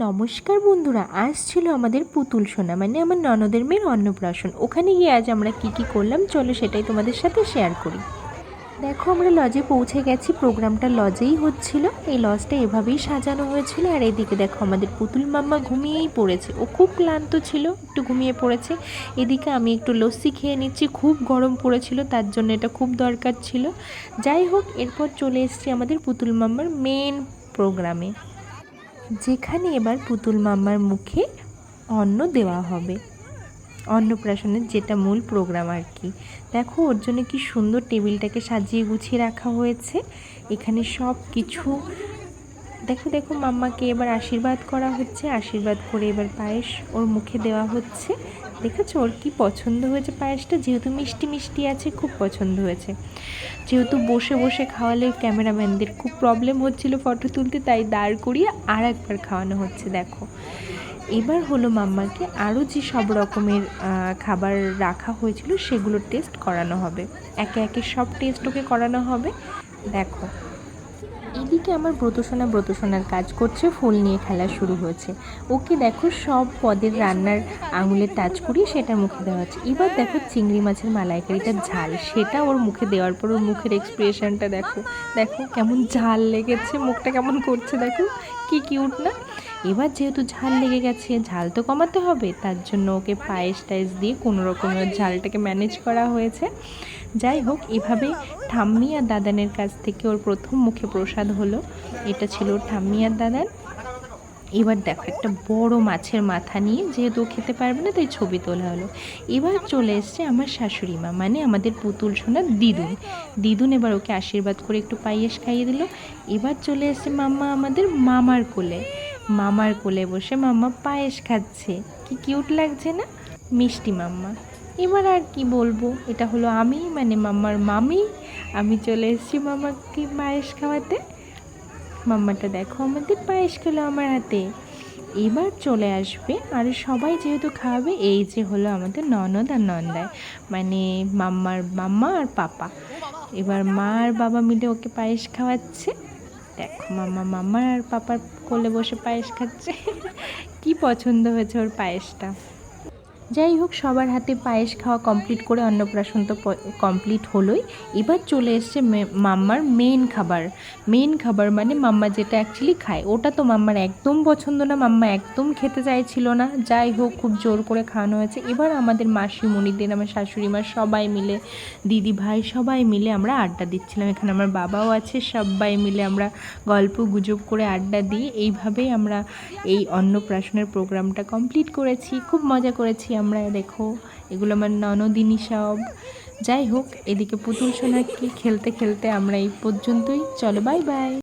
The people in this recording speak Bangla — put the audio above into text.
নমস্কার বন্ধুরা, আজ ছিল আমাদের পুতুল সোনা মানে আমার ননদের মেয়ের অন্নপ্রাশন। ওখানে গিয়ে আজ আমরা কি করলাম চলো সেটাই তোমাদের সাথে শেয়ার করি। দেখো আমরা লজে পৌঁছে গেছি, প্রোগ্রামটা লজেই হচ্ছিল। এই লজটা এভাবেই সাজানো হয়েছিল। আর এদিকে দেখো আমাদের পুতুল মাম্মা ঘুমিয়েই পড়েছে, ও খুব ক্লান্ত ছিল, একটু ঘুমিয়ে পড়েছে। এদিকে আমি একটু লস্যি খেয়ে নিচ্ছি, খুব গরম পড়েছিল তার জন্য এটা খুব দরকার ছিল। যাই হোক, এরপর চলে এসেছি আমাদের পুতুল মাম্মার মেন প্রোগ্রামে, যেখানে এবার পুতুল মাম্মার মুখে অন্ন দেওয়া হবে। অন্নপ্রাশনের যেটা মূল প্রোগ্রাম আর কি। দেখো ওর জন্য কি সুন্দর টেবিলটাকে সাজিয়ে গুছিয়ে রাখা হয়েছে। এখানে সব কিছু দেখো দেখো মাম্মাকে এবার আশীর্বাদ করা হচ্ছে, আশীর্বাদ করে এবার পায়েস ওর মুখে দেওয়া হচ্ছে। দেখেছো ওর কি পছন্দ হয়েছে পায়েসটা, যেহেতু মিষ্টি মিষ্টি আছে খুব পছন্দ হয়েছে। যেহেতু বসে বসে খাওয়ালে ক্যামেরাম্যানদের খুব প্রবলেম হচ্ছিল ফটো তুলতে, তাই দাঁড় করিয়ে আর একবার খাওয়ানো হচ্ছে। দেখো এবার হলো মাম্মাকে আরও যে সব রকমের খাবার রাখা হয়েছিল সেগুলোর টেস্ট করানো হবে, একে একে সব টেস্ট ওকে করানো হবে। দেখো এদিকে আমার ব্রতসোনার কাজ করছে, ফুল নিয়ে খেলা শুরু হয়েছে। ওকে দেখো সব পদের রান্নার আঙুলের টাচ করিয়ে সেটা মুখে দেওয়া হচ্ছে। এবার দেখো চিংড়ি মাছের মালাইকারিটার ঝাল, সেটা ওর মুখে দেওয়ার পর ওর মুখের এক্সপ্রেশনটা দেখো, দেখো কেমন ঝাল লেগেছে, মুখটা কেমন করছে, দেখো কি কিউট না। এবার যেহেতু ঝাল লেগে গেছে, ঝাল তো কমাতে হবে, তার জন্য ওকে পায়েস টায়েস দিয়ে কোনো রকমের ঝালটাকে ম্যানেজ করা হয়েছে। যাই হোক, এভাবে ঠাম্মি আর দাদানের কাছ থেকে ওর প্রথম মুখে প্রসাদ হলো। এটা ছিল ওর ঠাম্মি আর দাদান। এবার দেখো একটা বড় মাছের মাথা নিয়ে, যেহেতু খেতে পারবে না তাই ছবি তোলা হলো। এবার চলে এসছে আমার শাশুড়ি মা মানে আমাদের পুতুল সোনার দিদুন এবার ওকে আশীর্বাদ করে একটু পায়েস খাইয়ে দিল। এবার চলে এসছে মাম্মা আমাদের মামার কোলে বসে মাম্মা পায়েস খাচ্ছে, কি কিউট লাগছে না, মিষ্টি মাম্মা। এবার আর কি বলবো, এটা হলো আমি মানে মাম্মার মামি। আমি চলে এসেছি মাম্মাকে পায়েস খাওয়াতে। মাম্মাটা দেখো আমাদের পায়েস খেলো আমার হাতে। এবার চলে আসবে আর সবাই যেহেতু খাওয়াবে, এই যে হলো আমাদের ননদ আর নন্দায় মানে মাম্মার মাম্মা আর পাপা। এবার মা আর বাবা মিলে ওকে পায়েস খাওয়াচ্ছে। দেখো মাম্মা আর পাপার কোলে বসে পায়েস খাচ্ছে। কি পছন্দ হয়েছে ওর পায়েসটা। যাই হোক, সবার হাতে পায়েস খাওয়া কমপ্লিট করে অন্নপ্রাশন তো কমপ্লিট হলোই। এবার চলে এসছে মাম্মার মেন খাবার মানে মাম্মা যেটা অ্যাকচুয়ালি খায়, ওটা তো মাম্মার একদম পছন্দ না, মাম্মা একদম খেতে চাইছিল না। যাই হোক, খুব জোর করে খাওয়ানো হয়েছে। এবার আমাদের মাসিমণিদের, আমার শাশুড়ি মা সবাই মিলে, দিদি ভাই সবাই মিলে আমরা আড্ডা দিচ্ছিলাম। এখানে আমার বাবাও আছে, সবাই মিলে আমরা গল্প গুজব করে আড্ডা দিয়ে এইভাবেই আমরা এই অন্নপ্রাশনের প্রোগ্রামটা কমপ্লিট করেছি। খুব মজা করেছি আমরা। দেখো এগুলো আমার ননদিনী সব। যাই হোক, এদিকে পুতুল সোনাকে খেলতে খেলতে আমরা এই পর্যন্তই। চলো বাই বাই।